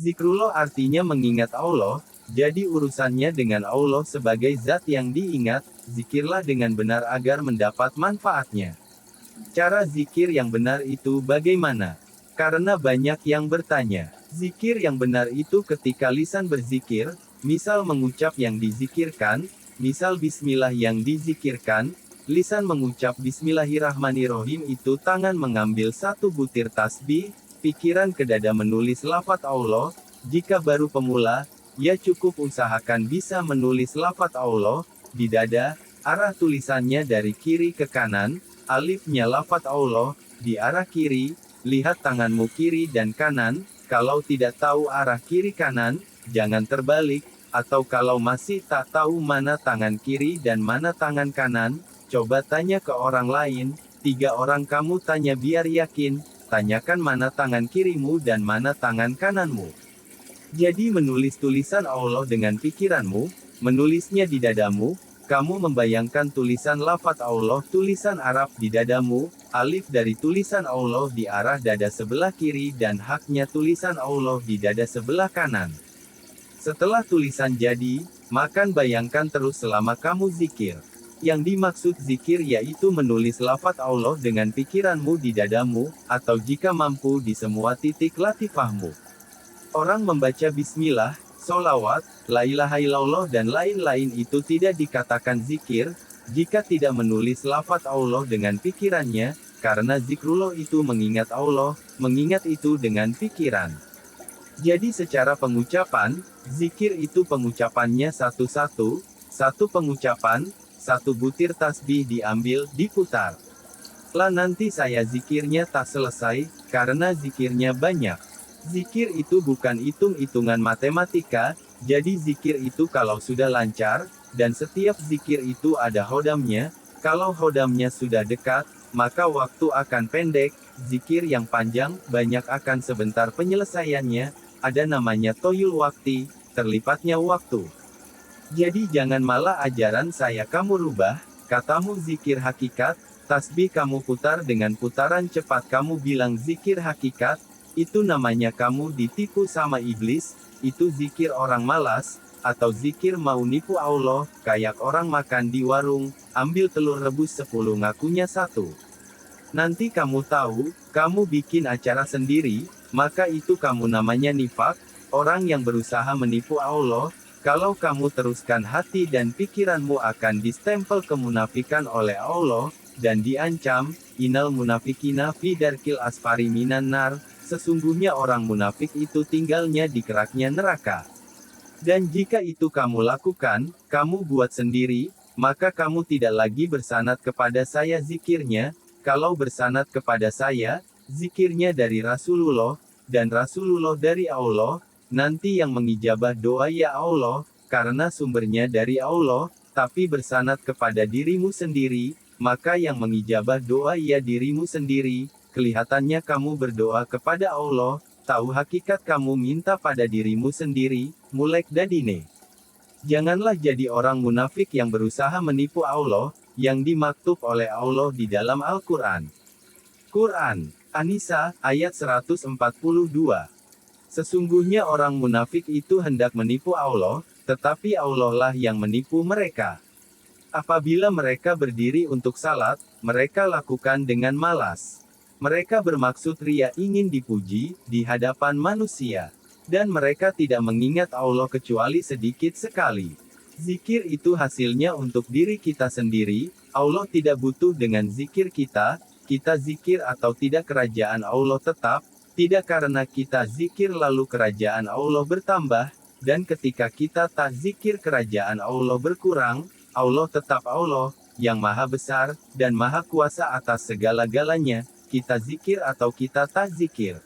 Zikrullah artinya mengingat Allah, jadi urusannya dengan Allah sebagai zat yang diingat, zikirlah dengan benar agar mendapat manfaatnya. Cara zikir yang benar itu bagaimana? Karena banyak yang bertanya. Zikir yang benar itu ketika lisan berzikir, misal mengucap yang dizikirkan, misal bismillah yang dizikirkan, lisan mengucap bismillahirrahmanirrahim itu tangan mengambil satu butir tasbih, pikiran ke dada menulis lafaz Allah, jika baru pemula, ya cukup usahakan bisa menulis lafaz Allah, di dada, arah tulisannya dari kiri ke kanan, alifnya lafaz Allah, di arah kiri, lihat tanganmu kiri dan kanan, kalau tidak tahu arah kiri kanan, jangan terbalik, atau kalau masih tak tahu mana tangan kiri dan mana tangan kanan, coba tanya ke orang lain, 3 orang kamu tanya biar yakin, tanyakan mana tangan kirimu dan mana tangan kananmu. Jadi menulis tulisan Allah dengan pikiranmu, menulisnya di dadamu, kamu membayangkan tulisan lafaz Allah tulisan Arab di dadamu, alif dari tulisan Allah di arah dada sebelah kiri dan haknya tulisan Allah di dada sebelah kanan. Setelah tulisan jadi, makan bayangkan terus selama kamu zikir. Yang dimaksud zikir yaitu menulis lafaz Allah dengan pikiranmu di dadamu, atau jika mampu di semua titik latifahmu. Orang membaca bismillah, solawat, la ilaha illallah dan lain-lain itu tidak dikatakan zikir, jika tidak menulis lafaz Allah dengan pikirannya, karena zikrullah itu mengingat Allah, mengingat itu dengan pikiran. Jadi secara pengucapan, zikir itu pengucapannya satu-satu, satu pengucapan, satu butir tasbih diambil, diputar. Lah nanti saya zikirnya tak selesai, karena zikirnya banyak. Zikir itu bukan hitung-hitungan matematika, jadi zikir itu kalau sudah lancar, dan setiap zikir itu ada hodamnya, kalau hodamnya sudah dekat, maka waktu akan pendek, zikir yang panjang, banyak akan sebentar penyelesaiannya, ada namanya toyul wakti, terlipatnya waktu. Jadi jangan malah ajaran saya kamu rubah, katamu zikir hakikat, tasbih kamu putar dengan putaran cepat kamu bilang zikir hakikat, itu namanya kamu ditipu sama iblis, itu zikir orang malas, atau zikir mau nipu Allah, kayak orang makan di warung, ambil telur rebus 10 ngakunya 1. Nanti kamu tahu, kamu bikin acara sendiri, maka itu kamu namanya nifak, orang yang berusaha menipu Allah, kalau kamu teruskan hati dan pikiranmu akan distempel kemunafikan oleh Allah, dan diancam, innal munafikina fi darkil asfari minan nar, sesungguhnya orang munafik itu tinggalnya di keraknya neraka. Dan jika itu kamu lakukan, kamu buat sendiri, maka kamu tidak lagi bersanad kepada saya zikirnya, kalau bersanad kepada saya, zikirnya dari Rasulullah, dan Rasulullah dari Allah, nanti yang mengijabah doa ya Allah, karena sumbernya dari Allah, tapi bersanad kepada dirimu sendiri, maka yang mengijabah doa ya dirimu sendiri, kelihatannya kamu berdoa kepada Allah, tahu hakikat kamu minta pada dirimu sendiri, mulek dadine. Janganlah jadi orang munafik yang berusaha menipu Allah, yang dimaktub oleh Allah di dalam Al-Quran. Quran, An-Nisa, ayat 142. Sesungguhnya orang munafik itu hendak menipu Allah, tetapi Allah lah yang menipu mereka. Apabila mereka berdiri untuk salat, mereka lakukan dengan malas. Mereka bermaksud ria ingin dipuji, di hadapan manusia. Dan mereka tidak mengingat Allah kecuali sedikit sekali. Zikir itu hasilnya untuk diri kita sendiri, Allah tidak butuh dengan zikir kita zikir atau tidak kerajaan Allah tetap, tidak karena kita zikir lalu kerajaan Allah bertambah, dan ketika kita tak zikir kerajaan Allah berkurang, Allah tetap Allah, yang maha besar, dan maha kuasa atas segala-galanya, kita zikir atau kita tak zikir.